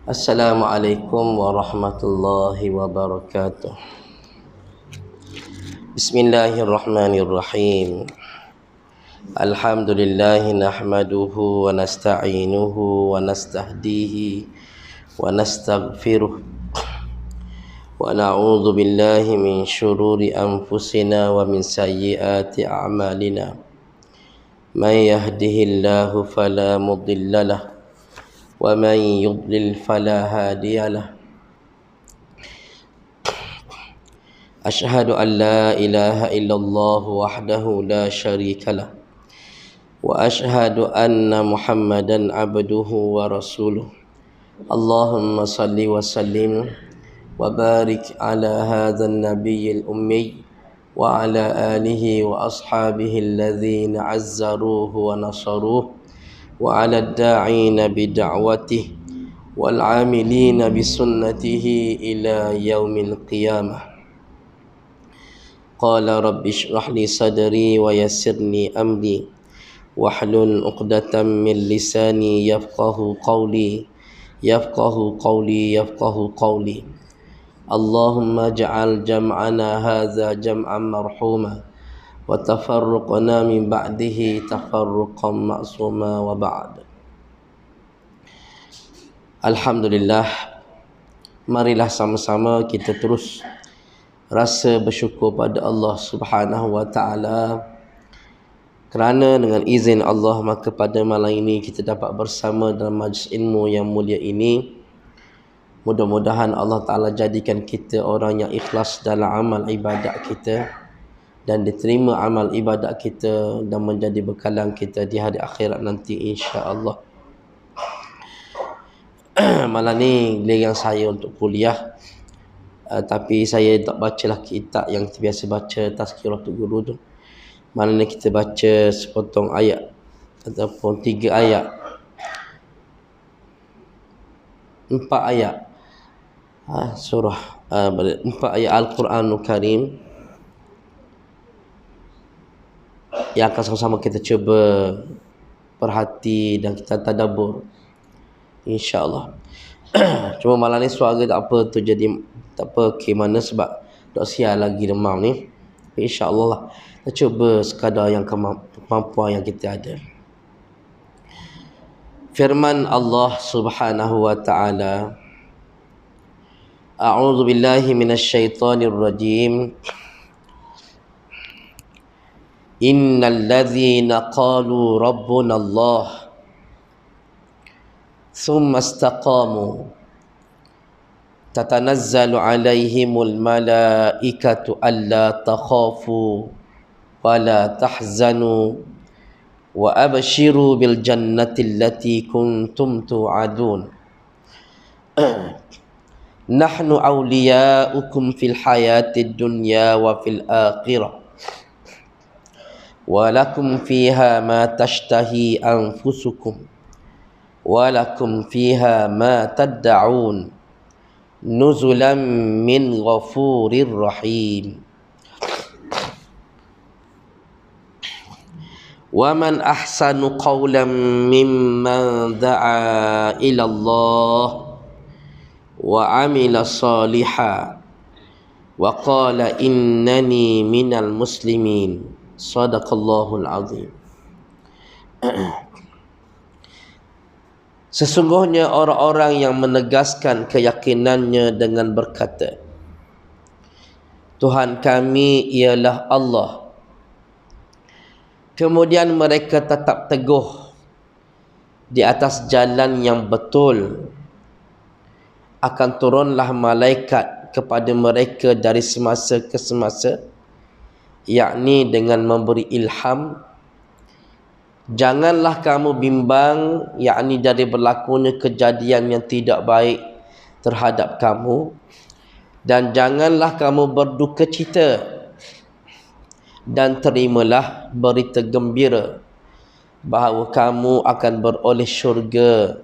Assalamualaikum warahmatullahi wabarakatuh. Bismillahirrahmanirrahim. Alhamdulillahi nahmaduhu wa nasta'inuhu wa nastahdihi wa nastaghfiruh wa na'udzu billahi min syururi anfusina wa min sayyiati a'malina. May yahdihillahu fala mudilla lahu ومن يضلل فلا هادي له أشهد أن لا إله إلا الله وحده لا شريك له وأشهد أن محمدا عبده ورسوله اللهم صل وسلم وبارك على هذا النبي الأمي وعلى آله وأصحابه الذين عزروه ونصروه وعلى الداعين بدعوته والعاملين بسنته إلى يوم القيامة. قال رب اشرح لي صدري ويسر لي أمري واحلل عقدة من لساني يفقه قولي. اللهم اجعل جمعنا هذا جمعا مرحوما وتفرقنا من بعده تفرقا معصوما وبعد. Alhamdulillah, marilah sama-sama kita terus rasa bersyukur pada Allah Subhanahu wa taala kerana dengan izin Allah maka pada malam ini kita dapat bersama dalam majlis ilmu yang mulia ini. Mudah-mudahan Allah Taala jadikan kita orang yang ikhlas dalam amal ibadat kita dan diterima amal ibadat kita dan menjadi bekalan kita di hari akhirat nanti insya-Allah. Malam ni giliran saya untuk kuliah, tapi saya tak bacalah kitab yang biasa baca Tazkiratul Guru tu. Malam ni kita baca sepotong ayat ataupun 3 ayat, 4 ayat surah 4 ayat Al-Quranul Karim yang akan sama-sama kita cuba perhati dan kita tadabbur insya-Allah. Cuma malam ni suara tak apa tu, jadi tak apa ke mana sebab tak sial lagi demam ni. Insya-Allah lah kita cuba sekadar yang kemampuan yang kita ada. Firman Allah Subhanahu wa taala, A'udzu billahi minasyaitonir rajim. Innal ladzina qalu rabbuna Allah thumma istaqamu tatanazzalu alaihimul malaikatu alla takhafu wa la tahzanu wa abshiru bil jannati allati kuntum tu'adun. Nahnu awliya'ukum fil hayatid dunya wa fil akhirah walakum fiha ma tashtahi anfusukum walakum fiha ma tad'un nuzulan min ghafurir rahim. Wa man ahsanu qawlan mimman da'a ila Allah wa 'amila salihan wa qala innani minal muslimin. Sadaqallahul azim. Sesungguhnya orang-orang yang menegaskan keyakinannya dengan berkata, Tuhan kami ialah Allah. Kemudian mereka tetap teguh di atas jalan yang betul, akan turunlah malaikat kepada mereka dari semasa ke semasa, yakni dengan memberi ilham. Janganlah kamu bimbang, yakni dari berlakunya kejadian yang tidak baik terhadap kamu, dan janganlah kamu berduka cita, dan terimalah berita gembira bahawa kamu akan beroleh syurga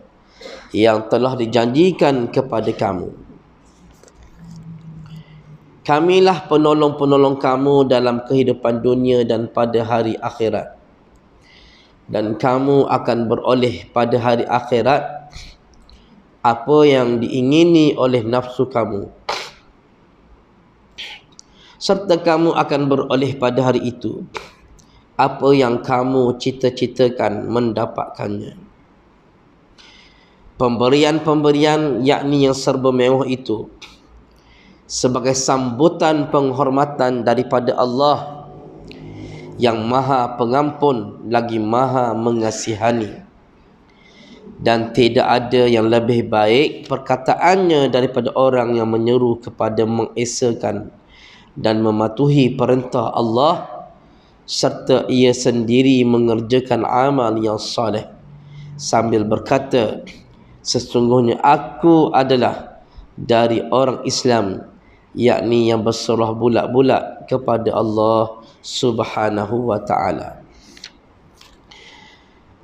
yang telah dijanjikan kepada kamu. Kamilah penolong-penolong kamu dalam kehidupan dunia dan pada hari akhirat. Dan kamu akan beroleh pada hari akhirat apa yang diingini oleh nafsu kamu, serta kamu akan beroleh pada hari itu apa yang kamu cita-citakan mendapatkannya. Pemberian-pemberian yakni yang serba mewah itu sebagai sambutan penghormatan daripada Allah yang Maha Pengampun lagi Maha Mengasihani, dan tidak ada yang lebih baik perkataannya daripada orang yang menyeru kepada mengesakan dan mematuhi perintah Allah serta ia sendiri mengerjakan amal yang soleh sambil berkata, sesungguhnya aku adalah dari orang Islam, yakni yang berserah bulat-bulat kepada Allah Subhanahu wa ta'ala.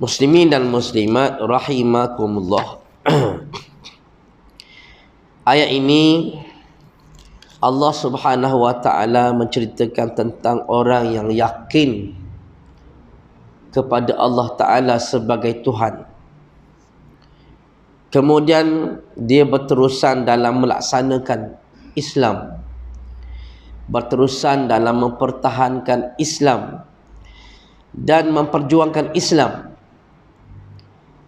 Muslimin dan muslimat rahimakumullah. Ayat ini Allah Subhanahu wa ta'ala menceritakan tentang orang yang yakin kepada Allah Ta'ala sebagai Tuhan. Kemudian dia berterusan dalam melaksanakan Islam, berterusan dalam mempertahankan Islam dan memperjuangkan Islam,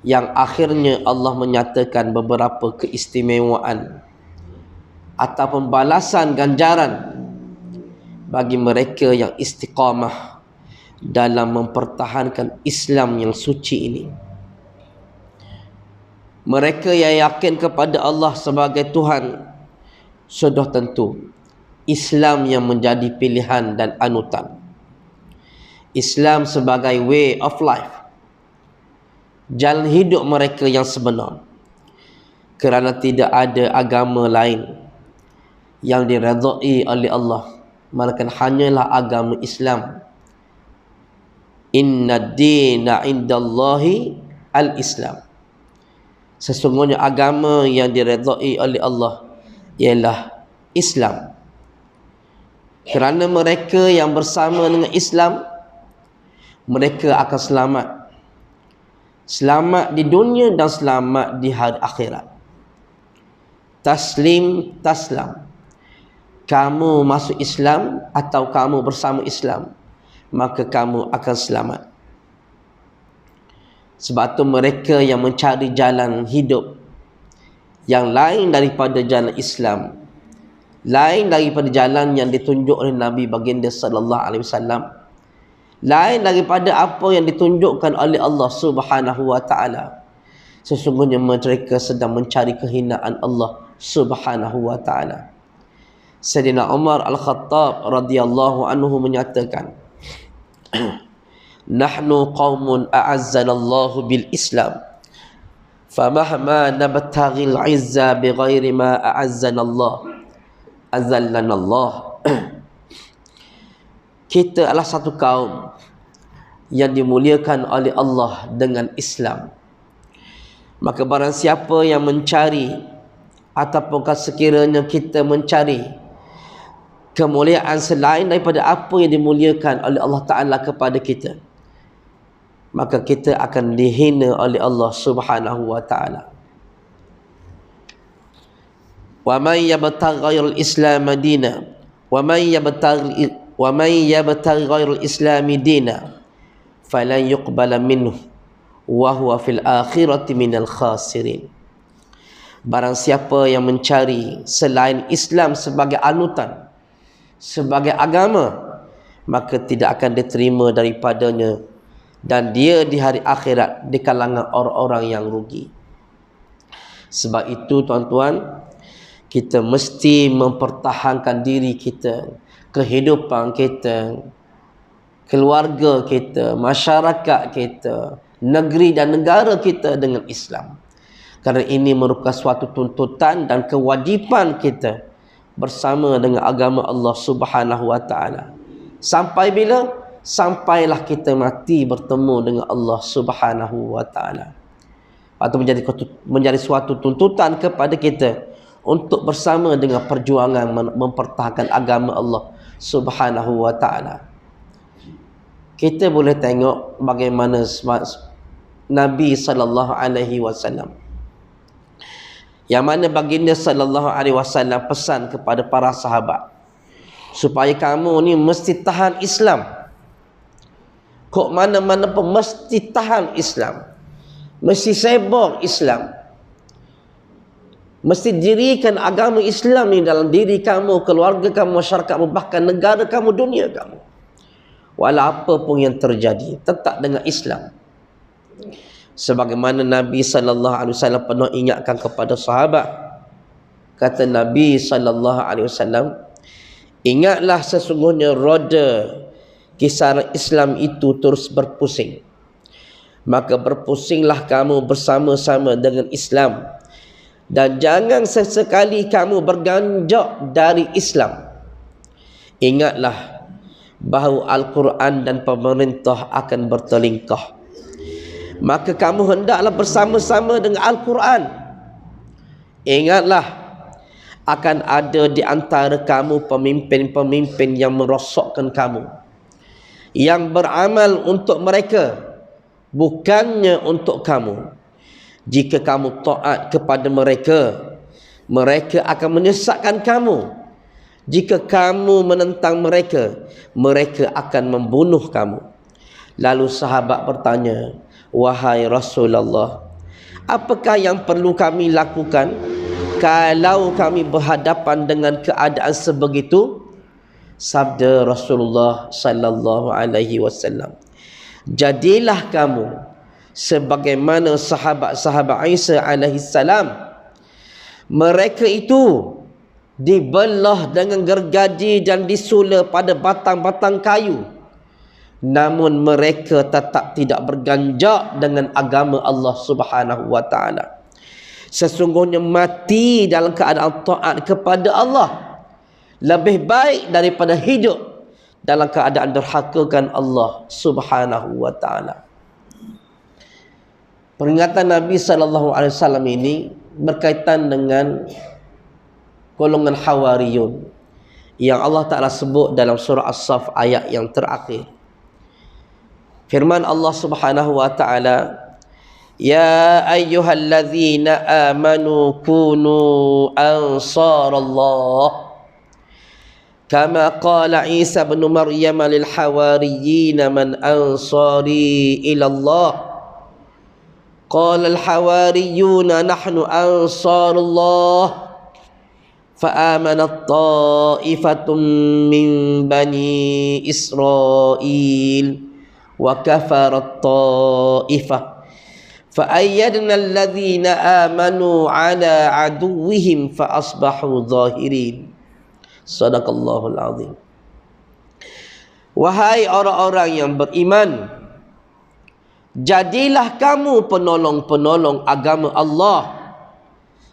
yang akhirnya Allah menyatakan beberapa keistimewaan atau pembalasan ganjaran bagi mereka yang istiqamah dalam mempertahankan Islam yang suci ini. Mereka yang yakin kepada Allah sebagai Tuhan, sudah tentu Islam yang menjadi pilihan dan anutan. Islam sebagai way of life, jalan hidup mereka yang sebenar, kerana tidak ada agama lain yang diredai oleh Allah melainkan hanyalah agama Islam. Inna dina indallahi al-Islam. Sesungguhnya agama yang diredai oleh Allah ialah Islam. Kerana mereka yang bersama dengan Islam, mereka akan selamat. Selamat di dunia dan selamat di hari akhirat. Taslim taslam. Kamu masuk Islam atau kamu bersama Islam, maka kamu akan selamat. Sebab itu mereka yang mencari jalan hidup yang lain daripada jalan Islam, lain daripada jalan yang ditunjuk oleh Nabi baginda sallallahu alaihi wasallam, lain daripada apa yang ditunjukkan oleh Allah Subhanahu wa ta'ala, sesungguhnya mereka sedang mencari kehinaan Allah Subhanahu wa ta'ala. Sayyidina Umar Al-Khattab radhiyallahu anhu menyatakan, nahnu qaumun a'azzanallahu bil Islam, famahma nabtaghil izza bighairi ma a'azzanallah azallanallah. Kita adalah satu kaum yang dimuliakan oleh Allah dengan Islam. Maka barang siapa yang mencari ataupun sekiranya kita mencari kemuliaan selain daripada apa yang dimuliakan oleh Allah Ta'ala kepada kita, maka kita akan dihina oleh Allah Subhanahu wa ta'ala. Wa man yabtaghi ghairal Islam dina wa man yabtaghi ghairal Islam dina falan yuqbala minhu wa huwa fil akhirati minal khasirin. Barang siapa yang mencari selain Islam sebagai anutan, sebagai agama, maka tidak akan diterima daripadanya, dan dia di hari akhirat di kalangan orang-orang yang rugi. Sebab itu tuan-tuan, kita mesti mempertahankan diri kita, kehidupan kita, keluarga kita, masyarakat kita, negeri dan negara kita dengan Islam. Kerana ini merupakan suatu tuntutan dan kewajipan kita bersama dengan agama Allah Subhanahu wa ta'ala. Sampai bila? Sampailah kita mati bertemu dengan Allah Subhanahu wa ta'ala. Atau menjadi suatu tuntutan kepada kita untuk bersama dengan perjuangan mempertahankan agama Allah Subhanahu wa ta'ala. Kita boleh tengok bagaimana Nabi sallallahu alaihi wasallam yang mana baginda sallallahu alaihi wasallam pesan kepada para sahabat supaya kamu ni mesti tahan Islam. Kok mana-mana pun mesti tahan Islam, mesti sebar Islam, mesti dirikan agama Islam ni dalam diri kamu, keluarga kamu, masyarakat kamu, bahkan negara kamu, dunia kamu. Walau apa pun yang terjadi, tetap dengan Islam. Sebagaimana Nabi sallallahu alaihi wasallam pernah ingatkan kepada sahabat. Kata Nabi sallallahu alaihi wasallam, ingatlah sesungguhnya roda kisaran Islam itu terus berpusing. Maka berpusinglah kamu bersama-sama dengan Islam, dan jangan sesekali kamu berganjak dari Islam. Ingatlah bahawa Al-Quran dan pemerintah akan bertelingkah. Maka kamu hendaklah bersama-sama dengan Al-Quran. Ingatlah akan ada di antara kamu pemimpin-pemimpin yang merosakkan kamu, yang beramal untuk mereka, bukannya untuk kamu. Jika kamu taat kepada mereka, mereka akan menyesatkan kamu. Jika kamu menentang mereka, mereka akan membunuh kamu. Lalu sahabat bertanya, wahai Rasulullah, apakah yang perlu kami lakukan kalau kami berhadapan dengan keadaan sebegitu? Sabda Rasulullah sallallahu alaihi wasallam, jadilah kamu sebagaimana sahabat-sahabat Isa alaihi salam. Mereka itu dibelah dengan gergaji dan disula pada batang-batang kayu, namun mereka tetap tidak berganjak dengan agama Allah Subhanahu wa taala. Sesungguhnya mati dalam keadaan taat kepada Allah lebih baik daripada hidup dalam keadaan derhakakan Allah Subhanahu wa taala. Peringatan Nabi sallallahu alaihi wasallam ini berkaitan dengan golongan Hawariyun yang Allah Taala sebut dalam surah As-Saff ayat yang terakhir. Firman Allah Subhanahu wa taala, ya ayyuhallazina amanu kunu ansarallah kama qala Isa bin Maryam lil hawariyyin man ansari ila Allah qala al hawariyuna nahnu ansarullah فآمنت طائفة من بني إسرائيل وكفرت طائفة فأيدنا الذين آمنوا على عدوهم فأصبحوا ظاهرين. صدق الله العظيم. Wahai orang-orang yang beriman, jadilah kamu penolong-penolong agama Allah,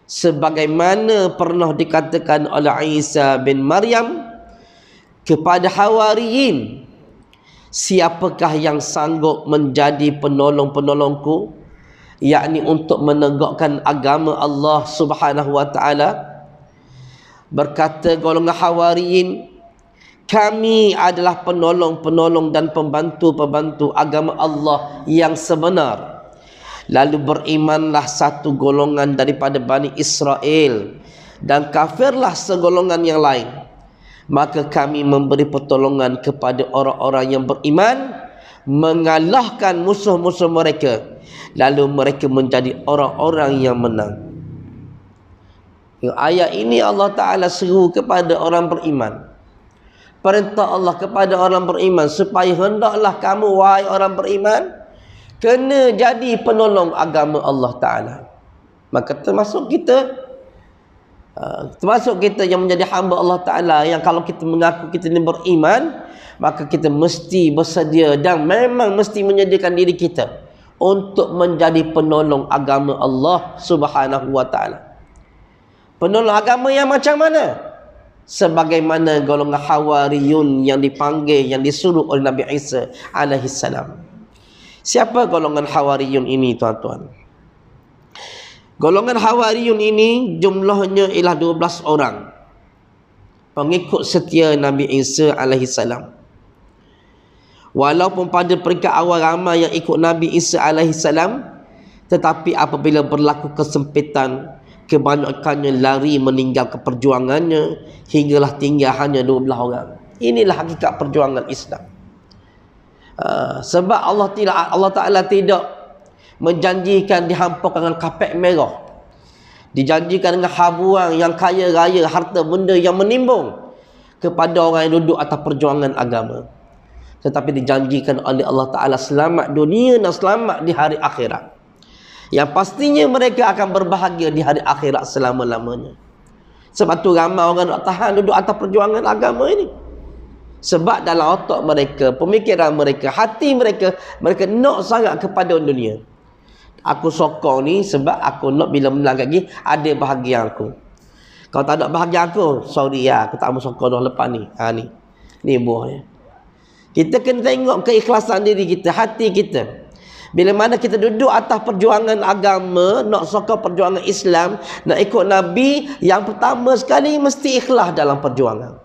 sebagaimana pernah dikatakan oleh Isa bin Maryam kepada Hawariyin, siapakah yang sanggup menjadi penolong-penolongku, yakni untuk menegakkan agama Allah Subhanahu wa taala? Berkata golongan Hawariyin, kami adalah penolong-penolong dan pembantu-pembantu agama Allah yang sebenar. Lalu berimanlah satu golongan daripada Bani Israel dan kafirlah segolongan yang lain. Maka kami memberi pertolongan kepada orang-orang yang beriman, mengalahkan musuh-musuh mereka, lalu mereka menjadi orang-orang yang menang. Ayat ini Allah Ta'ala seru kepada orang beriman. Perintah Allah kepada orang beriman supaya hendaklah kamu, wahai orang beriman, kena jadi penolong agama Allah Ta'ala. Maka termasuk kita yang menjadi hamba Allah Ta'ala, yang kalau kita mengaku kita ini beriman, maka kita mesti bersedia dan memang mesti menyediakan diri kita untuk menjadi penolong agama Allah Subhanahu wa Ta'ala. Penolong agama yang macam mana? Sebagaimana golongan Hawariyun yang dipanggil, yang disuruh oleh Nabi Isa alaihi salam. Siapa golongan Hawariyun ini, tuan-tuan? Golongan Hawariyun ini jumlahnya ialah 12 orang pengikut setia Nabi Isa alaihi salam. Walaupun pada peringkat awal ramai yang ikut Nabi Isa alaihi salam, tetapi apabila berlaku kesempitan, kebanyakannya lari meninggalkan perjuangannya hinggalah tinggal hanya 12 orang. Inilah hakikat perjuangan Islam. Sebab Allah Ta'ala tidak menjanjikan dihampakan dengan kapet merah, dijanjikan dengan habuan yang kaya raya, harta benda yang menimbun kepada orang yang duduk atas perjuangan agama. Tetapi dijanjikan oleh Allah Ta'ala selamat dunia dan selamat di hari akhirat, yang pastinya mereka akan berbahagia di hari akhirat selama-lamanya. Sebab tu ramai orang nak tahan duduk atas perjuangan agama ini. Sebab dalam otak mereka, pemikiran mereka, hati mereka, mereka nak sangat kepada dunia. Aku sokong ni sebab aku nak bila menang lagi ada bahagia aku. Kalau tak ada bahagia aku, sorry ya, aku tak mau sokong dah lepas ni. Ni buahnya. Kita kena tengok keikhlasan diri kita, hati kita. Bila mana kita duduk atas perjuangan agama, nak sokong perjuangan Islam, nak ikut Nabi, yang pertama sekali mesti ikhlas dalam perjuangan.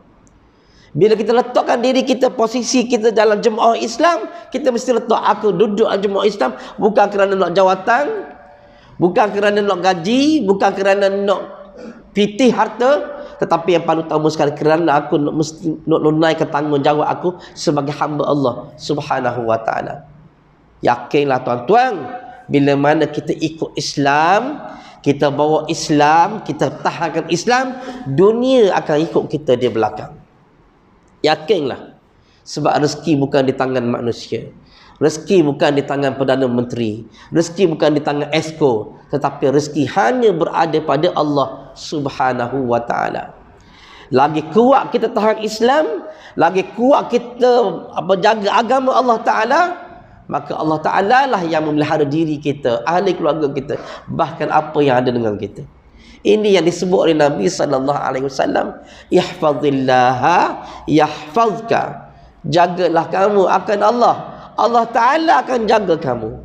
Bila kita letakkan diri kita, posisi kita dalam jemaah Islam, kita mesti letak aku duduk dalam jemaah Islam bukan kerana nak jawatan, bukan kerana nak gaji, bukan kerana nak pitih harta, tetapi yang paling utama sekali kerana aku mesti nak lunaikan tanggungjawab aku sebagai hamba Allah Subhanahu wa Ta'ala. Yakinlah tuan-tuan, bila mana kita ikut Islam, kita bawa Islam, kita tahankan Islam, dunia akan ikut kita di belakang. Yakinlah. Sebab rezeki bukan di tangan manusia, rezeki bukan di tangan Perdana Menteri, rezeki bukan di tangan Esko, tetapi rezeki hanya berada pada Allah Subhanahu wa Ta'ala. Lagi kuat kita tahan Islam, lagi kuat kita jaga agama Allah Ta'ala, maka Allah Ta'ala lah yang memelihara diri kita, ahli keluarga kita, bahkan apa yang ada dengan kita. Ini yang disebut oleh Nabi SAW, ihfazillaha yahfazka. Jagalah kamu akan Allah, Allah Ta'ala akan jaga kamu.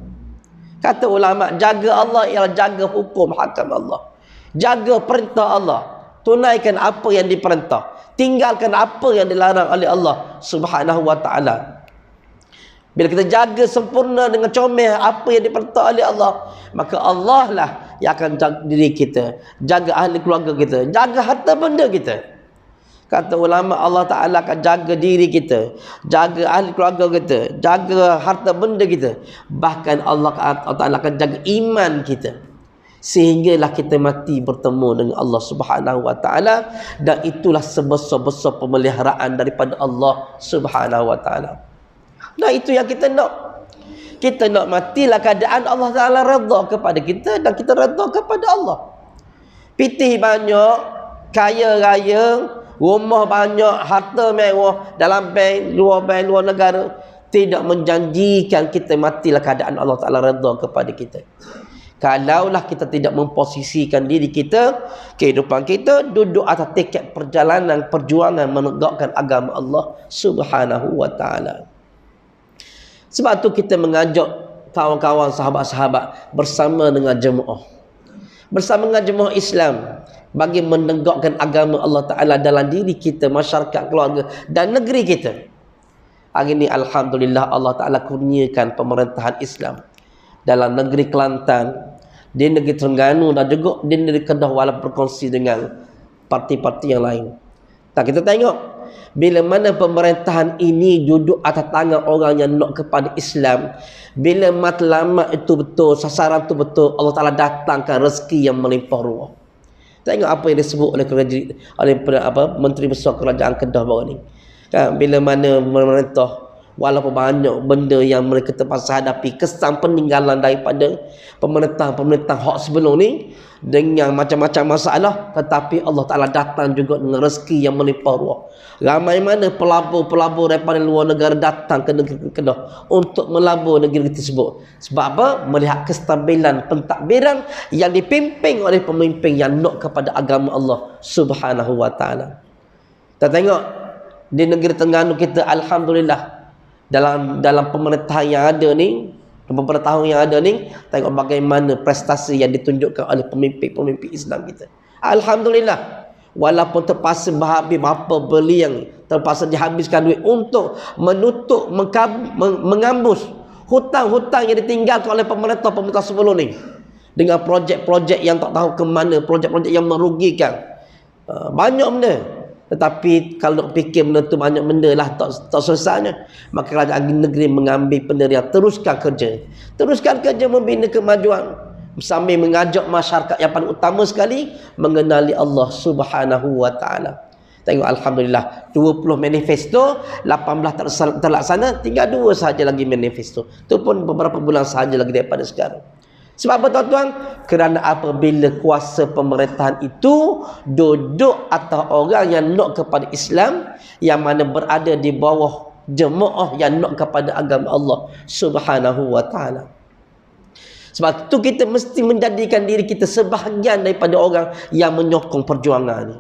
Kata ulama, jaga Allah ialah jaga hukum hakam Allah, jaga perintah Allah, tunaikan apa yang diperintah, tinggalkan apa yang dilarang oleh Allah Subhanahu wa Ta'ala. Bila kita jaga sempurna dengan comel apa yang diperintah oleh Allah, maka Allah lah yang akan jaga diri kita, jaga ahli keluarga kita, jaga harta benda kita. Kata ulama, Allah Ta'ala akan jaga diri kita, jaga ahli keluarga kita, jaga harta benda kita. Bahkan Allah Ta'ala akan jaga iman kita, sehinggalah kita mati bertemu dengan Allah Subhanahu wa Ta'ala. Dan itulah sebesar-besar pemeliharaan daripada Allah Subhanahu wa Ta'ala. Nah, itu yang kita nak. Kita nak matilah keadaan Allah Ta'ala redha kepada kita dan kita redha kepada Allah. Pitih banyak, kaya raya, rumah banyak, harta mewah dalam bank, luar negara, tidak menjanjikan kita matilah keadaan Allah Ta'ala redha kepada kita. Kalaulah kita tidak memposisikan diri kita, kehidupan kita duduk atas tiket perjalanan perjuangan menegakkan agama Allah Subhanahu wa Ta'ala. Sebab tu kita mengajak kawan-kawan, sahabat-sahabat bersama dengan jemaah, bersama dengan jemaah Islam, bagi menegakkan agama Allah Ta'ala dalam diri kita, masyarakat, keluarga dan negeri kita. Hari ini alhamdulillah Allah Ta'ala kurniakan pemerintahan Islam dalam negeri Kelantan, di negeri Terengganu dan juga di negeri Kedah, walaupun berkongsi dengan parti-parti yang lain. Tak, kita tengok bila mana pemerintahan ini duduk atas tangan orang yang nak kepada Islam, bila matlamat itu betul, sasaran itu betul, Allah Ta'ala datangkan rezeki yang melimpah ruah. Tengok apa yang disebut oleh Menteri Besar Kerajaan Kedah baru ni. Kan, bila mana pemerintah, walaupun banyak benda yang mereka terpaksa hadapi, kesan peninggalan daripada pemerintah-pemerintah hak sebelum ni dengan macam-macam masalah, tetapi Allah Ta'ala datang juga dengan rezeki yang melimpah ruah. Ramai mana pelabur-pelabur daripada luar negara datang ke negeri Kedah untuk melabur negeri tersebut. Sebab apa? Melihat kestabilan pentadbiran yang dipimpin oleh pemimpin yang nak kepada agama Allah Subhanahu wa Ta'ala. Kita tengok di negeri Terengganu kita, alhamdulillah, dalam pemerintahan yang ada ni, beberapa tahun yang ada ni, tengok bagaimana prestasi yang ditunjukkan oleh pemimpin-pemimpin Islam kita. Alhamdulillah. Walaupun terpaksa berhabis berapa bilion, terpaksa dihabiskan duit untuk menutup, mengambus hutang-hutang yang ditinggalkan oleh pemerintah sebelum ni. dengan projek-projek yang tak tahu ke mana, projek-projek yang merugikan. Banyak benda. Tetapi kalau nak fikir benda tu banyak benda lah tak selesainya, maka kerajaan negeri mengambil pendirian, teruskan kerja membina kemajuan sambil mengajak masyarakat yang paling utama sekali mengenali Allah Subhanahu wa taala. Tengok, alhamdulillah, 20 manifesto, 18 terlaksana, tinggal 2 sahaja lagi manifesto. Itu pun beberapa bulan sahaja lagi daripada sekarang. Sebab apa, tuan-tuan? Kerana apabila kuasa pemerintahan itu duduk atas orang yang nak kepada Islam, yang mana berada di bawah jemaah yang nak kepada agama Allah Subhanahu wa taala. Sebab itu kita mesti menjadikan diri kita sebahagian daripada orang yang menyokong perjuangan ini.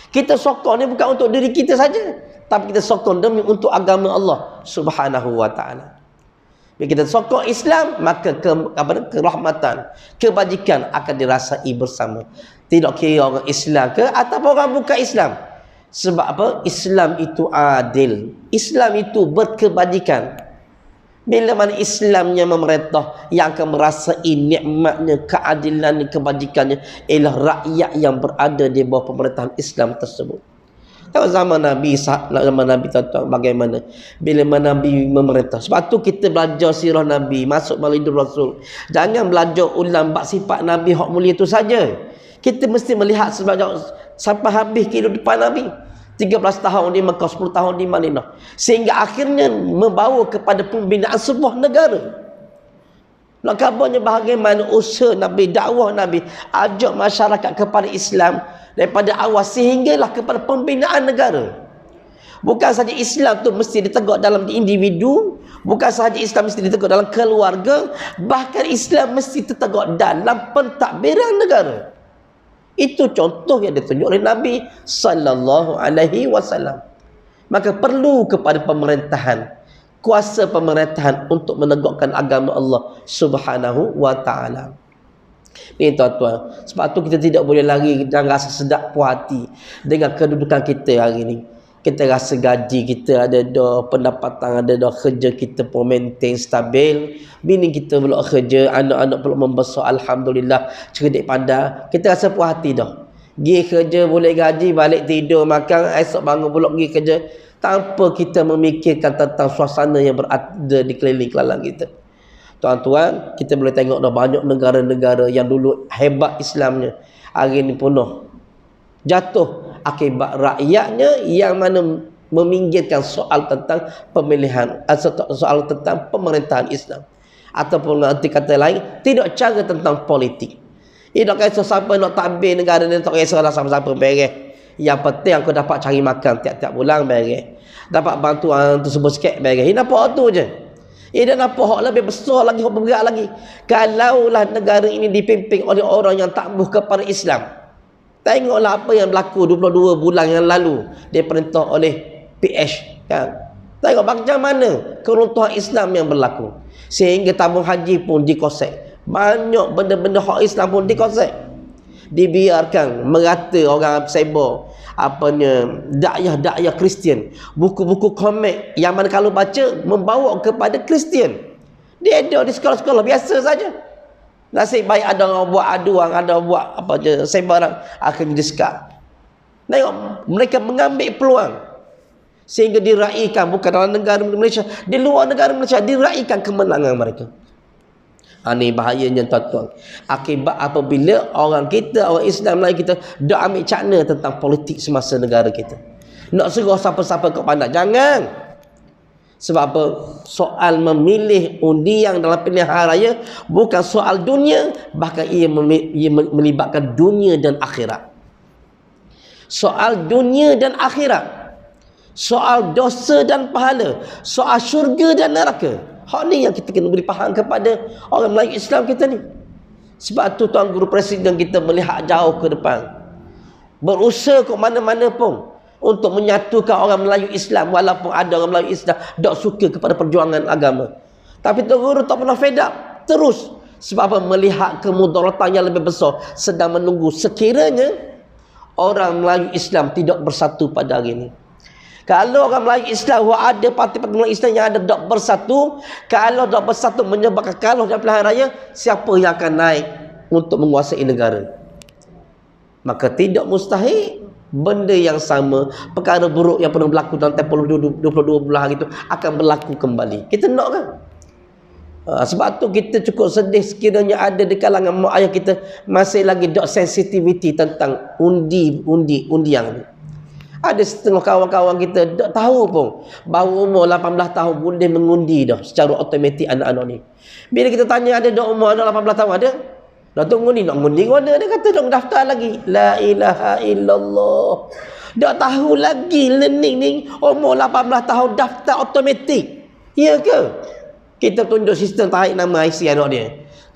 Kita sokong ni bukan untuk diri kita saja, tapi kita sokong demi untuk agama Allah Subhanahu wa taala. Bila kita sokong Islam, maka kerahmatan, kebajikan akan dirasai bersama. Tidak kira orang Islam ke ataupun orang bukan Islam. Sebab apa? Islam itu adil. Islam itu berkebajikan. Bila mana Islamnya memerintah, yang akan merasai nikmatnya, keadilannya, kebajikannya ialah rakyat yang berada di bawah pemerintahan Islam tersebut. Tengok zaman Nabi, tuan-tuan, bagaimana bila mana Nabi memerintah. Sebab tu kita belajar sirah Nabi, masuk Maulidur Rasul. Jangan belajar ulang bab sifat Nabi hak mulia itu saja. Kita mesti melihat sampai habis kehidupan Nabi. 13 tahun di Mekah, 10 tahun di Madinah, sehingga akhirnya membawa kepada pembinaan sebuah negara. Nak kabarnya bagaimana usaha Nabi, dakwah Nabi, ajak masyarakat kepada Islam daripada awal sehinggalah kepada pembinaan negara. Bukan saja Islam tu mesti ditegak dalam individu, bukan saja Islam mesti ditegak dalam keluarga, bahkan Islam mesti ditegak dalam pentadbiran negara. Itu contoh yang ditunjuk oleh Nabi sallallahu alaihi wasallam. Maka perlu kepada pemerintahan, kuasa pemerintahan untuk menegakkan agama Allah Subhanahu wa taala. Ni tuan-tuan, sebab tu kita tidak boleh lari dan rasa sedap puas hati dengan kedudukan kita hari ni. Kita rasa gaji kita ada dah, pendapatan ada dah, kerja kita pun maintain stabil, bini kita pula kerja, anak-anak pula membesar, alhamdulillah, cerdik pandai. Kita rasa puas hati dah. Pergi kerja boleh gaji, balik tidur, makan, esok bangun pula pergi kerja, tanpa kita memikirkan tentang suasana yang berada di keliling-keliling kita. Tuan-tuan, kita boleh tengok dah banyak negara-negara yang dulu hebat Islamnya, hari ini penuh jatuh akibat rakyatnya yang mana meminggirkan soal tentang pemilihan, soal tentang pemerintahan Islam, ataupun arti kata lain, tidak cara tentang politik. Tidak kisah siapa nak tabir negara ni, tak kisahlah siapa-siapa, beres. Yang penting aku dapat cari makan tiap-tiap bulan, beres. Dapat bantuan tersebut sikit, beres. Ini nampak tu je. Ia dah nampak hak lebih besar lagi, hak bergerak lagi. Kalaulah negara ini dipimpin oleh orang yang takbuh kepada Islam. Tengoklah apa yang berlaku 22 bulan yang lalu dia perintah oleh PH, kan? Tengok macam mana keruntuhan Islam yang berlaku, sehingga tabung haji pun dikosek. Banyak benda-benda hak Islam pun dikosek, dibiarkan merata. Orang sebar apanya dakwah Kristian, buku-buku komik yang mana kalau baca membawa kepada Kristian. Dia ada di sekolah-sekolah biasa saja. Nasib baik ada orang buat aduan, ada orang buat apa je, sebaran, akhirnya disekat. Tengok, mereka mengambil peluang sehingga diraikan, bukan dalam negara Malaysia, di luar negara Malaysia, diraikan kemenangan mereka. Ini bahayanya tuan-tuan. Akibat apabila orang kita, orang Islam lain kita dah ambil cakna tentang politik semasa negara kita. Nak suruh siapa-siapa kau pandai, jangan. Sebab apa? Soal memilih undian dalam pilihan raya bukan soal dunia, bahkan ia melibatkan dunia dan akhirat. Soal dunia dan akhirat, soal dosa dan pahala, soal syurga dan neraka. Hak ni yang kita kena beri faham kepada orang Melayu Islam kita ni. Sebab tu Tuan Guru Presiden kita melihat jauh ke depan, berusaha ke mana-mana pun untuk menyatukan orang Melayu Islam, walaupun ada orang Melayu Islam tak suka kepada perjuangan agama. Tapi Tuan Guru tak pernah fed up, terus. Sebab apa? Melihat kemudaratan yang lebih besar sedang menunggu sekiranya orang Melayu Islam tidak bersatu pada hari ini. Kalau orang Melayu Islam, ada parti-parti Melayu Islam yang ada tak bersatu, kalau tak bersatu menyebabkan kalah dalam pilihan raya, siapa yang akan naik untuk menguasai negara. Maka tidak mustahil benda yang sama, perkara buruk yang pernah berlaku dalam tempoh 22 bulan itu akan berlaku kembali. Kita nak kan? Sebab tu kita cukup sedih sekiranya ada di kalangan mak ayah kita masih lagi dok sensitivity tentang undian ni. Ada setengah kawan-kawan kita tak tahu pun bahawa umur 18 tahun boleh mengundi dah secara automatik anak-anak ni. Bila kita tanya ada dok umur anak 18 tahun ada? Dah tu mengundi, nak mengundi mana? Dia kata dok daftar lagi. La ilaha illallah. Tak tahu lagi learning ni umur 18 tahun daftar automatik. Ya ke? Kita tunjuk sistem tarik nama IC anak dia.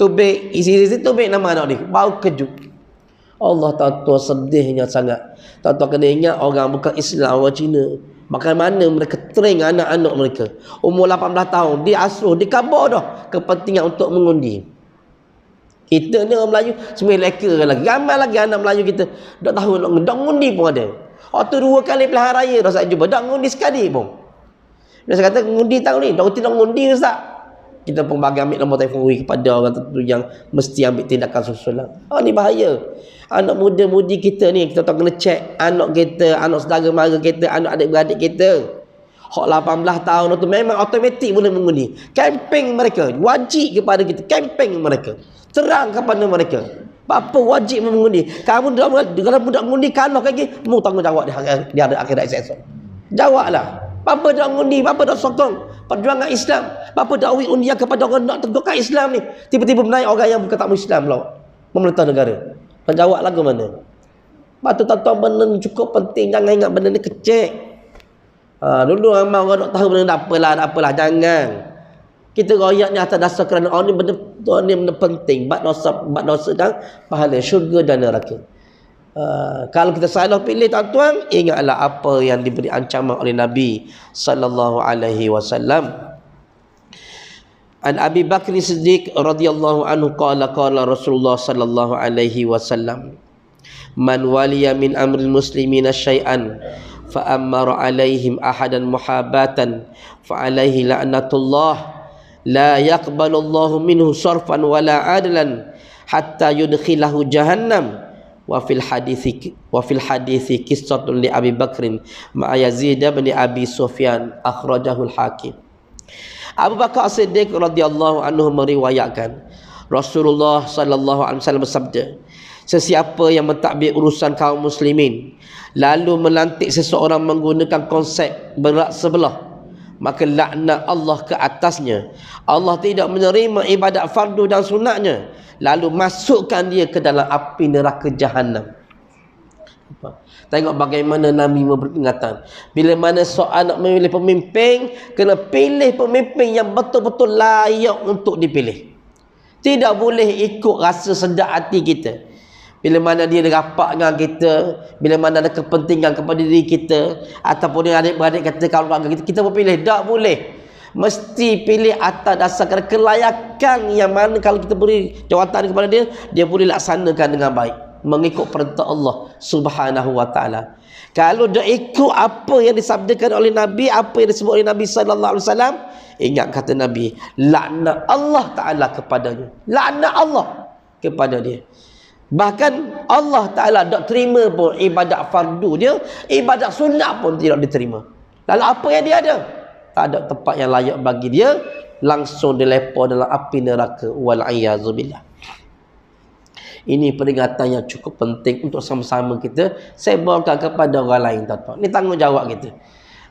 Tubik isi tubik nama anak dia. Baru kejut. Allah tahu sedihnya sangat. Tahu kena ingat orang bukan Islam, orang Cina. Bagaimana mereka train anak-anak mereka. Umur 18 tahun diasuh, dikabar dah kepentingan untuk mengundi. Kita ni orang Melayu sebenarnya leka lagi. Ramai lagi anak Melayu kita tak tahu nak mengundi pun ada. Waktu 2 kali pilihan raya dah saya jumpa, tak mengundi sekali pun. Dia kata mengundi tahun ni, tak mengundi Ustaz. Kita pun bagi ambil nombor telefon kepada orang tertentu yang mesti ambil tindakan susulan. Ni bahaya. Anak muda-mudi kita ni, kita tak kena cek anak kita, anak saudara mara kita, anak adik-beradik kita. Hak 18 tahun tu memang automatik boleh mengundi. Kempen mereka, wajib kepada kita, kempen mereka. Terang kepada mereka. Apa wajib mengundi. Kamu kalau budak mengundi kalah lagi, mu tanggungjawab di hari akhirat esok. Jawablah. Bapa dah mengundi, bapa dah sokong perjuangan Islam. Bapa dah uwi undian kepada orang nak tegakkan Islam ni. Tiba-tiba menaik orang yang bukan tak Islam pula memerintah negara. Dan jawab lagu mana? Batu tuan-tuan benda ni cukup penting. Jangan ingat benda ni kecil. Dulu ramai orang nak tahu benda tak apalah. Jangan. Kita royak ni atas dasar kerana ni benda penting. Bak dosa dan pahala syurga dan neraka. Kalau kita salah pilih tuan-tuan, ingatlah apa yang diberi ancaman oleh Nabi sallallahu alaihi wasallam. An Abi Bakr Siddiq radhiyallahu anhu qala Rasulullah sallallahu alaihi wasallam, man waliya min amril muslimina syai'an fa amara alaihim ahadan muhabatan fa alaihi la'natullah la yaqbalullahu minhu sarfan wala adlan hatta yudkhilahu jahannam. Wa fil hadithi qissatun li Abi Bakrin ma Yazid bin Abi Sufyan akhrajahu al-Hakim. Abu Bakar As-Siddiq radhiyallahu anhu meriwayatkan Rasulullah sallallahu alaihi wasallam bersabda, sesiapa yang mentadbir urusan kaum muslimin lalu melantik seseorang menggunakan konsep berat sebelah, maka laknat Allah ke atasnya. Allah tidak menerima ibadat fardu dan sunatnya, lalu masukkan dia ke dalam api neraka Jahannam. Tengok bagaimana Nabi memberi peringatan. Bila mana soal nak memilih pemimpin, kena pilih pemimpin yang betul-betul layak untuk dipilih. Tidak boleh ikut rasa sedap hati kita. Bila mana dia rapat dengan kita, bila mana ada kepentingan kepada diri kita, ataupun dengan adik-beradik kita, keluarga kita pun pilih. Tak boleh. Mesti pilih atas dasar kelayakan yang mana kalau kita beri jawatan kepada dia, dia boleh laksanakan dengan baik, mengikut perintah Allah Subhanahu wa taala. Kalau dia ikut apa yang disabdakan oleh Nabi, apa yang disebut oleh Nabi sallallahu alaihi wasallam, ingat kata Nabi, laknat Allah taala kepadanya. Laknat Allah kepada dia. Bahkan Allah taala tak terima pun ibadat fardu dia, ibadat sunat pun tidak diterima. Lalu apa yang dia ada? Tak ada tempat yang layak bagi dia, langsung dilepa dalam api neraka wal a'yazubillah. Ini peringatan yang cukup penting untuk sama-sama kita sebarkan kepada orang lain, tuan-tuan. Ini tanggungjawab kita.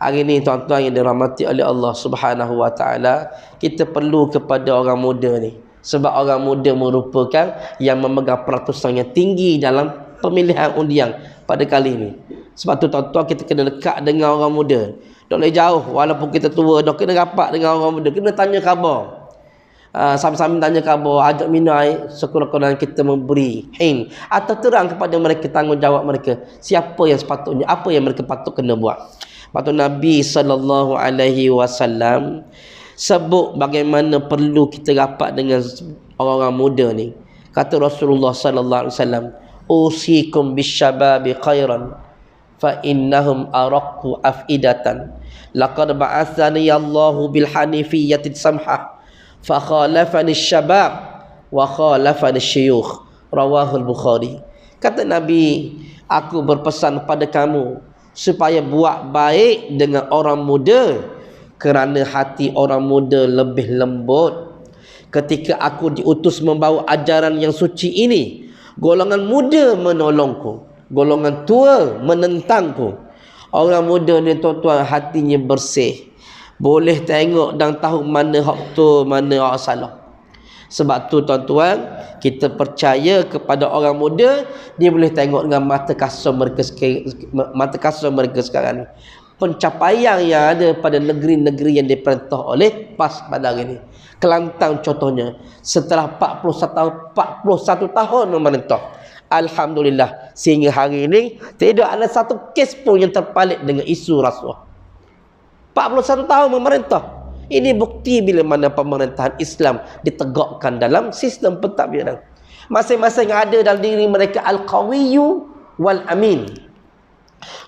Hari ini tuan-tuan yang dirahmati oleh Allah Subhanahu wa taala, kita perlu kepada orang muda ni. Sebab orang muda merupakan yang memegang peratusan yang tinggi dalam pemilihan undian pada kali ini. Sebab tu tuan-tuan kita kena dekat dengan orang muda. Tak boleh jauh walaupun kita tua, dah kena rapat dengan orang muda, kena tanya khabar. Sama-sama tanya khabar, ajak minum air, sekurang-kurangnya kita memberi hin atau terang kepada mereka tanggungjawab mereka, siapa yang sepatutnya, apa yang mereka patut kena buat. Patut Nabi sallallahu alaihi wasallam sebut bagaimana perlu kita rapat dengan orang-orang muda ni. Kata Rasulullah sallallahu alaihi wasallam, usikum bisyababi khairan fa innahum araqqu afidatan laqad ba'athani Allahu bil hanifiyyati samhah fa khalafani syabab wa khalafani syuyukh Rawahul Bukhari. Kata Nabi, aku berpesan pada kamu supaya buat baik dengan orang muda, kerana hati orang muda lebih lembut. Ketika aku diutus membawa ajaran yang suci ini, golongan muda menolongku, golongan tua menentangku. Orang muda ni tuan-tuan hatinya bersih, boleh tengok dan tahu mana hak betul, mana hak salah. Sebab tu tuan-tuan, kita percaya kepada orang muda, dia boleh tengok dengan mata kasar mereka sekarang ni. Pencapaian yang ada pada negeri-negeri yang diperintah oleh PAS pada hari ini. Kelantan contohnya, setelah 41 tahun memerintah, alhamdulillah, sehingga hari ini tidak ada satu kes pun yang terpalit dengan isu rasuah. 41 tahun memerintah. Ini bukti bila mana pemerintahan Islam ditegakkan dalam sistem pentadbiran. Masing-masing ada dalam diri mereka al-qawiyyu wal amin.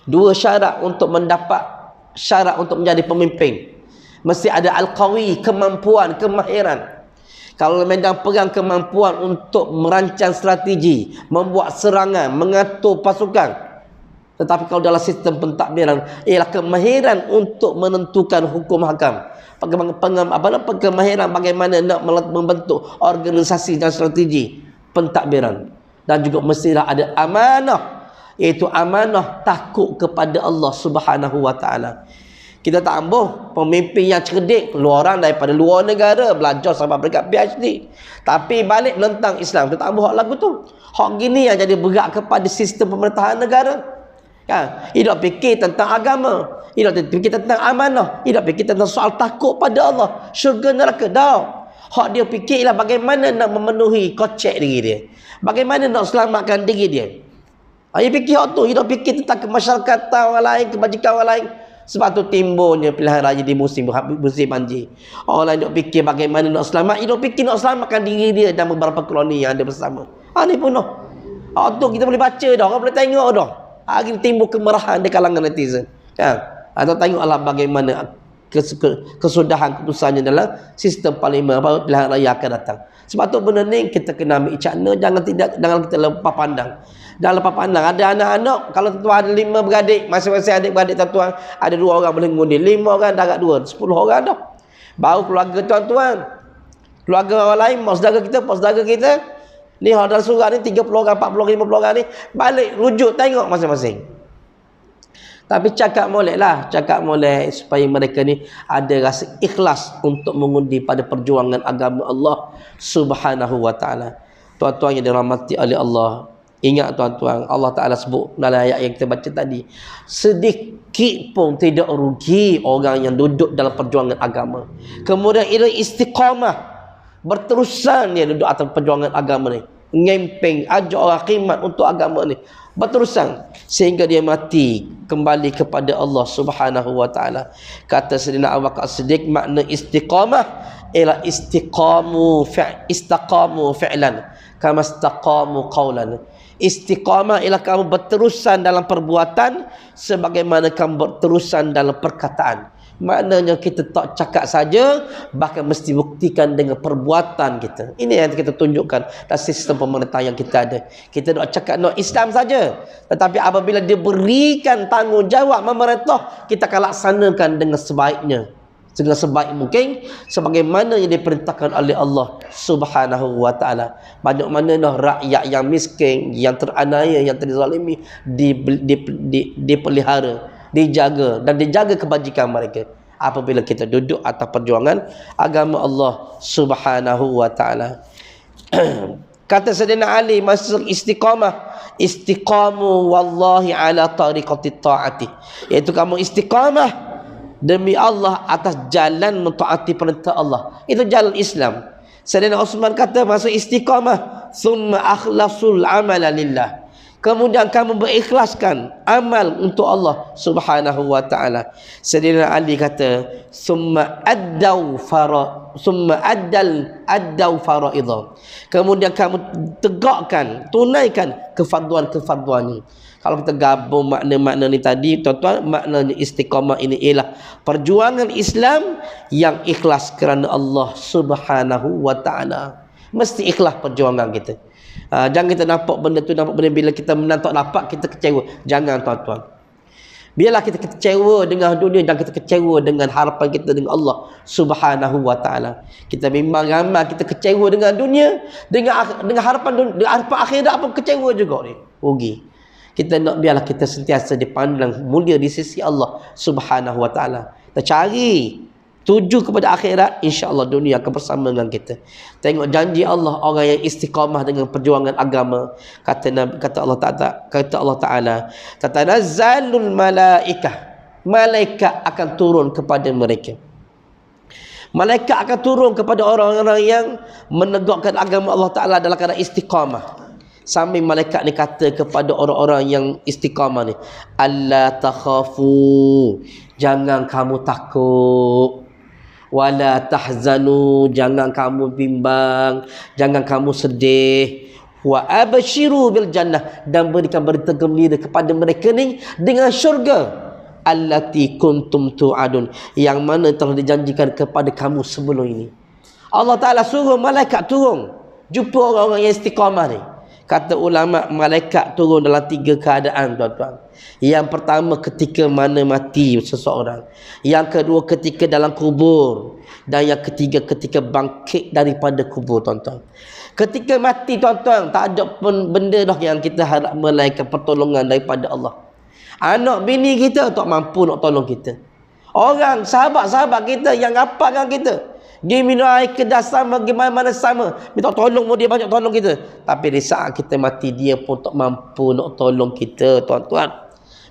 Dua syarat untuk mendapat syarat untuk menjadi pemimpin. Mesti ada al-qawi, kemampuan, kemahiran. Kalau medan perang, kemampuan untuk merancang strategi, membuat serangan, mengatur pasukan. Tetapi kalau dalam sistem pentadbiran, ialah kemahiran untuk menentukan hukum hakam. Kemahiran bagaimana nak membentuk organisasi dan strategi pentadbiran. Dan juga mestilah ada amanah, iaitu amanah takut kepada Allah Subhanahu wa taala. Kita tak ambuh pemimpin yang cerdik, keluar orang daripada luar negara, belajar sampai peringkat PhD, tapi balik menentang Islam. Kita tak ambuh hak lagu tu. Hak gini yang jadi berat kepada sistem pemerintahan negara. Kan? Dia tak fikir tentang agama, dia tak fikir tentang amanah, dia tak fikir tentang soal takut pada Allah, syurga neraka. Dah. Hak dia fikirlah bagaimana nak memenuhi kocek diri dia, bagaimana nak selamatkan diri dia. Dia fikir hak tu, dia tak fikir tentang kemasyarakatan orang lain, kebajikan orang lain. Sebab tu timbulnya pilihan raya di musim banjir. Orang lain nak fikir bagaimana nak selamat, dia nak fikir nak selamatkan diri dia dan beberapa koloni yang ada bersama. Ni pun dah. Tu kita boleh baca dah, orang boleh tengok dah. Hari timbul kemarahan di kalangan netizen. Kan? Atau tengoklah bagaimana kesudahan keputusannya dalam sistem parlimen pilihan raya akan datang. Sebab tu benda ni kita kena ambil cakna, jangan kita lepas pandang. Dalam lepas pandang, ada anak-anak, kalau tuan ada 5 beradik, masing-masing adik-beradik tuan ada 2 orang boleh mengundi, 5 orang darat 2, 10 orang dah. Baru keluarga tuan-tuan, keluarga orang lain, mak saudara kita, ni hal dalam surat ni 30 orang, 40 orang, 50 orang ni, balik rujuk tengok masing-masing. Tapi cakap molek supaya mereka ni ada rasa ikhlas untuk mengundi pada perjuangan agama Allah Subhanahu wa taala. Tuan-tuan yang dirahmati oleh Allah, ingat tuan-tuan, Allah Ta'ala sebut dalam ayat yang kita baca tadi, sedikit pun tidak rugi orang yang duduk dalam perjuangan agama. Kemudian ia istiqamah, berterusan dia duduk atas perjuangan agama ni, ngempeng, ajak orang khidmat untuk agama ni, berterusan sehingga dia mati kembali kepada Allah Subhanahu wa taala. Kata Sayyidina Abu Bakar As-Siddiq, makna istiqamah ialah istaqamu fi'lan kama istaqamu qawlan. Istiqamah ialah kamu berterusan dalam perbuatan sebagaimana kamu berterusan dalam perkataan. Maknanya kita tak cakap saja, bahkan mesti buktikan dengan perbuatan kita. Ini yang kita tunjukkan dalam sistem pemerintah yang kita ada. Kita nak cakap nak Islam saja, tetapi apabila diberikan tanggungjawab memerintah, kita akan laksanakan dengan sebaiknya, dengan sebaik mungkin, sebagaimana yang diperintahkan oleh Allah Subhanahu wa taala. Banyak mana dah rakyat yang miskin, yang teraniaya, yang terzalimi dipelihara, dijaga dan dijaga kebajikan mereka apabila kita duduk atas perjuangan agama Allah Subhanahu wa taala. Kata Sayyidina Ali masuk istiqamah, istiqamu wallahi ala tariqati ta'ati, iaitu kamu istiqamah demi Allah atas jalan mentaati perintah Allah. Itu jalan Islam. Sayyidina Uthman kata masuk istiqamah, thumma akhlasul amala lillah, kemudian kamu berikhlaskan amal untuk Allah Subhanahu wa taala. Sayyidina Ali kata summa addau faraidha, kemudian kamu tegakkan, tunaikan kefarduan-kefarduannya. Kalau kita gabung makna-makna ni tadi, tuan-tuan, maknanya istiqamah ini ialah perjuangan Islam yang ikhlas kerana Allah Subhanahu wa taala. Mesti ikhlas perjuangan kita. Jangan kita nampak benda tu, nampak benda bila kita menang tak dapat kita kecewa. Jangan tuan-tuan. Biarlah kita kecewa dengan dunia, jangan kita kecewa dengan harapan kita dengan Allah Subhanahu wa taala. Kita memang ramai kita kecewa dengan dunia, dengan harapan akhirat pun kecewa juga ni. Rugi. Kita nak biarlah kita sentiasa dipandang mulia di sisi Allah Subhanahu wa taala. Kita cari tuju kepada akhirat, insya-Allah dunia akan bersama dengan kita. Tengok janji Allah, orang yang istiqamah dengan perjuangan agama. Kata Allah Taala, tatanazzalul malaikah, malaikat akan turun kepada mereka. Malaikat akan turun kepada orang-orang yang menegakkan agama Allah Taala dalam keadaan istiqamah. Sambil malaikat ni kata kepada orang-orang yang istiqamah ni, alla takhafu, jangan kamu takut. Wala tahzanu, jangan kamu bimbang, jangan kamu sedih. Wa abshiru bil jannah, dan berikan berita gembira kepada mereka ni dengan syurga allati kuntum tu'adun, yang mana telah dijanjikan kepada kamu sebelum ini. Allah Taala suruh malaikat turun jumpa orang-orang yang istiqamah ni. Kata ulama, malaikat turun dalam 3 keadaan tuan-tuan. Yang pertama ketika mana mati seseorang, yang kedua ketika dalam kubur, dan yang ketiga ketika bangkit daripada kubur tuan-tuan. Ketika mati tuan-tuan, tak ada pun benda dah yang kita harap melainkan pertolongan daripada Allah. Anak bini kita tak mampu nak tolong kita. Orang sahabat-sahabat kita yang rapat dengan kita, dia minum air kedas sama, gimana-mana sama, minta tolong dia banyak tolong kita. Tapi di saat kita mati, dia pun tak mampu nak tolong kita tuan-tuan.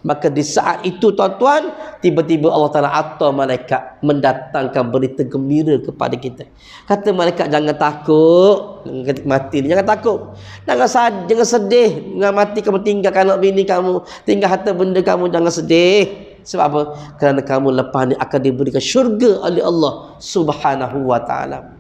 Maka di saat itu tuan-tuan, tiba-tiba Allah Ta'ala atau malaikat mendatangkan berita gembira kepada kita. Kata malaikat, jangan takut ketika mati, jangan takut, jangan sedih dengan mati kamu, tinggalkan anak bini kamu, tinggal harta benda kamu, jangan sedih. Sebab apa? Kerana kamu lepas ni akan diberikan syurga oleh Allah Subhanahu wa ta'ala.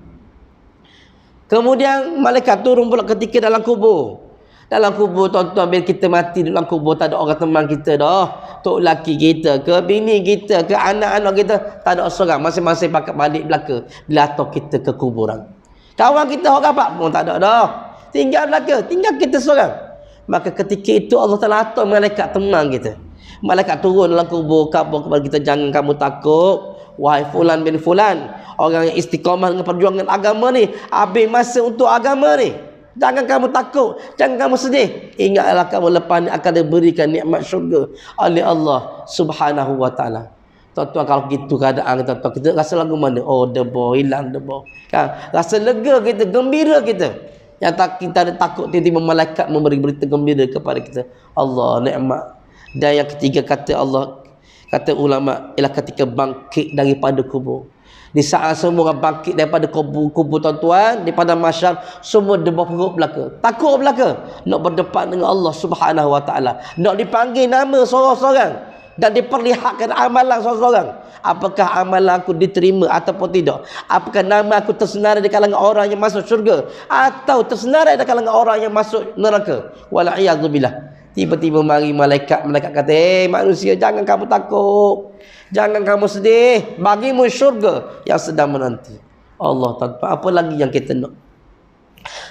Kemudian malaikat turun pula ketika dalam kubur. Dalam kubur tuan-tuan, bila kita mati dalam kubur, tak ada orang teman kita dah. Tok laki kita ke, bini kita ke, anak-anak kita, tak ada seorang. Masing-masing pakai balik belaka bila atau kita ke kuburan. Kawan kita orang rapat pun tak ada dah. Tinggal belaka, tinggal kita seorang. Maka ketika itu Allah Ta'ala atur malaikat teman kita. Malaikat turun dalam kubur, khabar kepada kita, jangan kamu takut, wahai fulan bin fulan, orang yang istiqamah dengan perjuangan agama ni, habis masa untuk agama ni, jangan kamu takut, jangan kamu sedih. Ingatlah kamu lepas ni akan diberikan nikmat syurga oleh Allah Subhanahu wa ta'ala. Tuan-tuan, kalau gitu keadaan tuan-tuan, kita rasa lagu mana? Oh, debor, hilang debor, kan? Rasa lega kita, gembira kita. Yang kita ada takut, tiba-tiba malaikat memberi berita gembira kepada kita. Allah, nikmat. Dan yang ketiga kata Allah, kata ulama, ialah ketika bangkit daripada kubur. Di saat semua orang bangkit daripada kubur tuan-tuan, di padang mahsyar, semua debah perut belaka, takut belaka, nak berdepan dengan Allah Subhanahu wa ta'ala, nak dipanggil nama seorang-seorang dan diperlihatkan amalan seorang-seorang. Apakah amalan aku diterima ataupun tidak? Apakah nama aku tersenarai di kalangan orang yang masuk syurga, atau tersenarai di kalangan orang yang masuk neraka? Wala'iyadzubillah. Tiba-tiba mari malaikat kata, manusia, jangan kamu takut, jangan kamu sedih, bagimu syurga yang sedang menanti. Allah Ta'ala, apa lagi yang kita nak?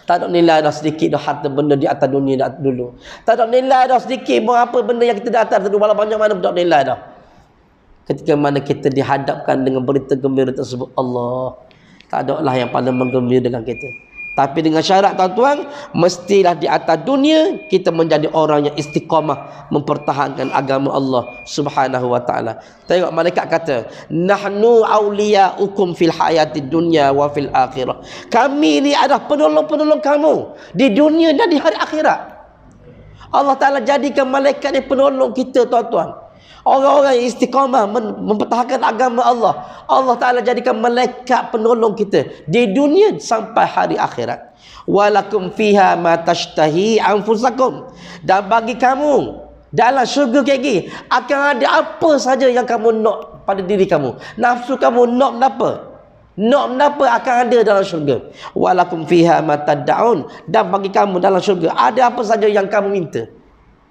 Tak ada nilai dah sedikit dah harta benda di atas dunia dah dulu. Tak ada nilai dah sedikit pun apa benda yang kita dah atas dulu, walau banyak mana pun tak ada nilai dah. Ketika mana kita dihadapkan dengan berita gembira tersebut, Allah, tak ada lah yang paling menggembirakan kita. Tapi dengan syarat tuan-tuan, mestilah di atas dunia kita menjadi orang yang istiqamah mempertahankan agama Allah Subhanahu wa ta'ala. Tengok malaikat kata, nahnu awliya'ukum fil hayatid dunya wa fil akhirah. Kami ni adalah penolong-penolong kamu di dunia dan di hari akhirat. Allah Ta'ala jadikan malaikat ni penolong kita tuan-tuan. Orang-orang yang istiqamah mempertahankan agama Allah, Allah Ta'ala jadikan malaikat penolong kita di dunia sampai hari akhirat. Walakum fiha ma tashtahi anfusakum, dan bagi kamu dalam syurga kayak gini akan ada apa saja yang kamu nak pada diri kamu. Nafsu kamu nak apa? Nak apa akan ada dalam syurga. Walakum fiha ma tad'un, dan bagi kamu dalam syurga ada apa saja yang kamu minta.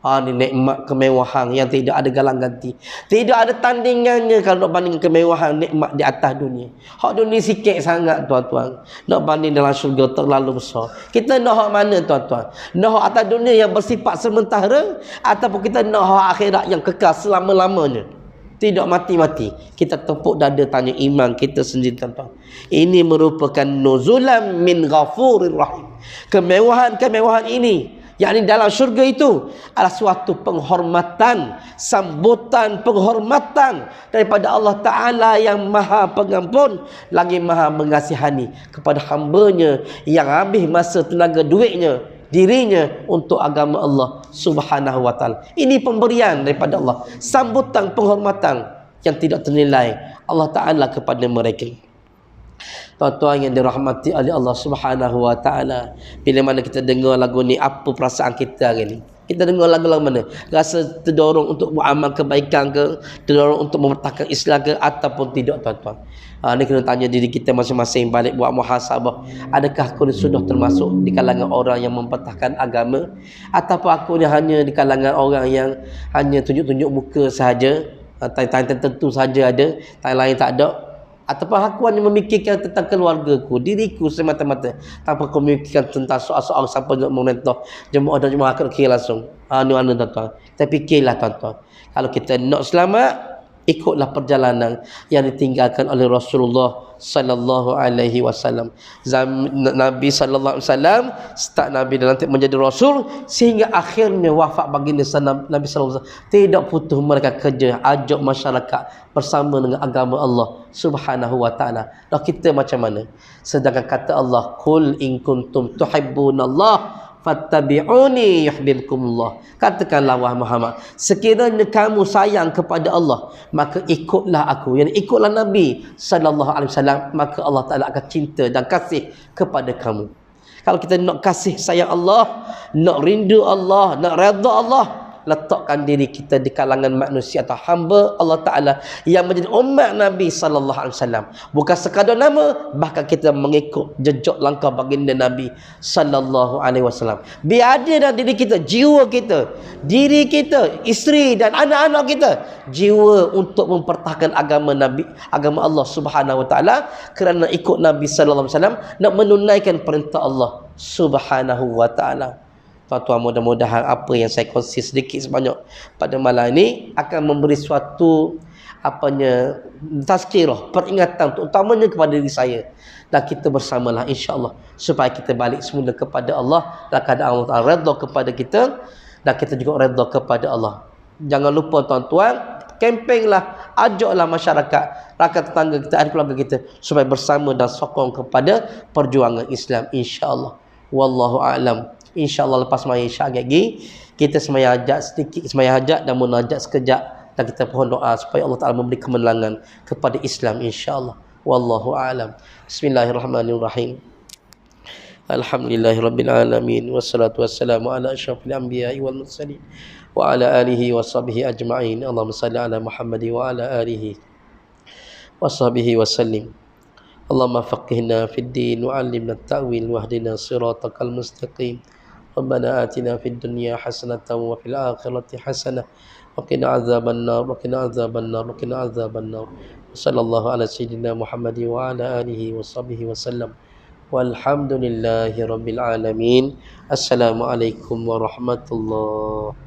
Ni nikmat kemewahan yang tidak ada galang ganti. Tidak ada tandingannya kalau nak banding kemewahan nikmat di atas dunia. Hak dunia sikit sangat tuan-tuan. Nak banding dalam syurga terlalu besar. Kita nak hak mana tuan-tuan? Nak hak atas dunia yang bersifat sementara ataupun kita nak hak akhirat yang kekal selama-lamanya? Tidak mati-mati. Kita tepuk dada tanya iman kita sendiri tuan-tuan. Ini merupakan nuzulan min ghafurir rahim. Kemewahan-kemewahan ini, yakni dalam syurga itu adalah suatu penghormatan, sambutan penghormatan daripada Allah Ta'ala yang maha pengampun lagi maha mengasihani kepada hambanya yang habis masa tenaga duitnya, dirinya untuk agama Allah Subhanahu wa Ta'ala. Ini pemberian daripada Allah, sambutan penghormatan yang tidak ternilai Allah Ta'ala kepada mereka. Tuan-tuan yang dirahmati oleh Allah Subhanahu wa Ta'ala, bila mana kita dengar lagu ni, apa perasaan kita hari ni? Kita dengar lagu-lagu mana? Rasa terdorong untuk beramal kebaikan ke? Terdorong untuk mempertahankan Islam ke? Ataupun tidak tuan-tuan? Ni kena tanya diri kita masing-masing, balik buat muhasabah. Adakah aku ni sudah termasuk di kalangan orang yang mempertahankan agama? Ataupun aku ni hanya di kalangan orang yang hanya tunjuk-tunjuk muka sahaja? Tanya-tanya tertentu saja ada, tanya lain tak ada? Ataupun aku hanya memikirkan tentang keluargaku, diriku semata-mata, tanpa aku memikirkan tentang soal-soal siapa nak memerintah jemaah dan jemaah akan kira langsung. Anu tuan-tuan. Kita fikirlah tuan-tuan. Kalau kita nak selamat, ikutlah perjalanan yang ditinggalkan oleh Rasulullah sallallahu alaihi wasallam. Nabi sallallahu alaihi wasallam start Nabi dan nanti menjadi rasul sehingga akhirnya wafat baginda Nabi sallallahu alaihi wasallam. Tidak putus mereka kerja ajak masyarakat bersama dengan agama Allah Subhanahu wa Ta'ala. Dah kita macam mana? Sedangkan kata Allah, qul in kuntum tuhibbunallah fattabi'uni yuhibbukumullah. Katakanlah wahai Muhammad, sekiranya kamu sayang kepada Allah, maka ikutlah aku, yakni ikutlah Nabi sallallahu alaihi wasallam, maka Allah Taala akan cinta dan kasih kepada kamu. Kalau kita nak kasih sayang Allah, nak rindu Allah, nak redha Allah, letakkan diri kita di kalangan manusia atau hamba Allah Ta'ala yang menjadi umat Nabi sallallahu alaihi wasallam. Bukan sekadar nama, bahkan kita mengikut jejak langkah baginda Nabi sallallahu alaihi wasallam. Biar ada dalam diri kita, jiwa kita, diri kita, isteri dan anak-anak kita, jiwa untuk mempertahankan agama Nabi, agama Allah Subhanahu wa Ta'ala, kerana ikut Nabi sallallahu alaihi wasallam, nak menunaikan perintah Allah Subhanahu wa Ta'ala. Tuan-tuan, mudah-mudahan apa yang saya kongsi sedikit sebanyak pada malam ini akan memberi suatu tazkirah, peringatan terutamanya kepada diri saya dan kita bersamalah insya-Allah supaya kita balik semula kepada Allah dan keadaan Allah Taala redha kepada kita dan kita juga redha kepada Allah. Jangan lupa tuan-tuan, kempenlah, ajaklah masyarakat, rakyat tetangga kita, ahli keluarga kita supaya bersama dan sokong kepada perjuangan Islam insya-Allah. Wallahu a'lam. InsyaAllah lepas sembahyang isyak lagi kita sembahyang hajat sedikit, sembahyang hajat dan munajat sekejap, dan kita mohon doa supaya Allah Ta'ala memberi kemenangan kepada Islam insyaAllah. Wallahu a'lam. Bismillahirrahmanirrahim. Alhamdulillahirabbil alamin wassalatu wassalamu ala asyrafil anbiya'i wal mursalin wa ala alihi wa sahbihi ajma'in. Allahumma salli ala Muhammad wa ala alihi wa sahbihi wa sallim. Allahumma faqihna fid din wa 'allimna at-ta'wil wahdina siratal mustaqim. Rabbana atina fid dunya hasanatan wa fil akhirati hasanah wa qina adzabannar wa qina adzabannar wa qina adzabannar. Sallallahu ala sayyidina Muhammad wa ala alihi wa sahbihi wa sallam. Walhamdulillahi rabbil alamin. Assalamualaikum warahmatullahi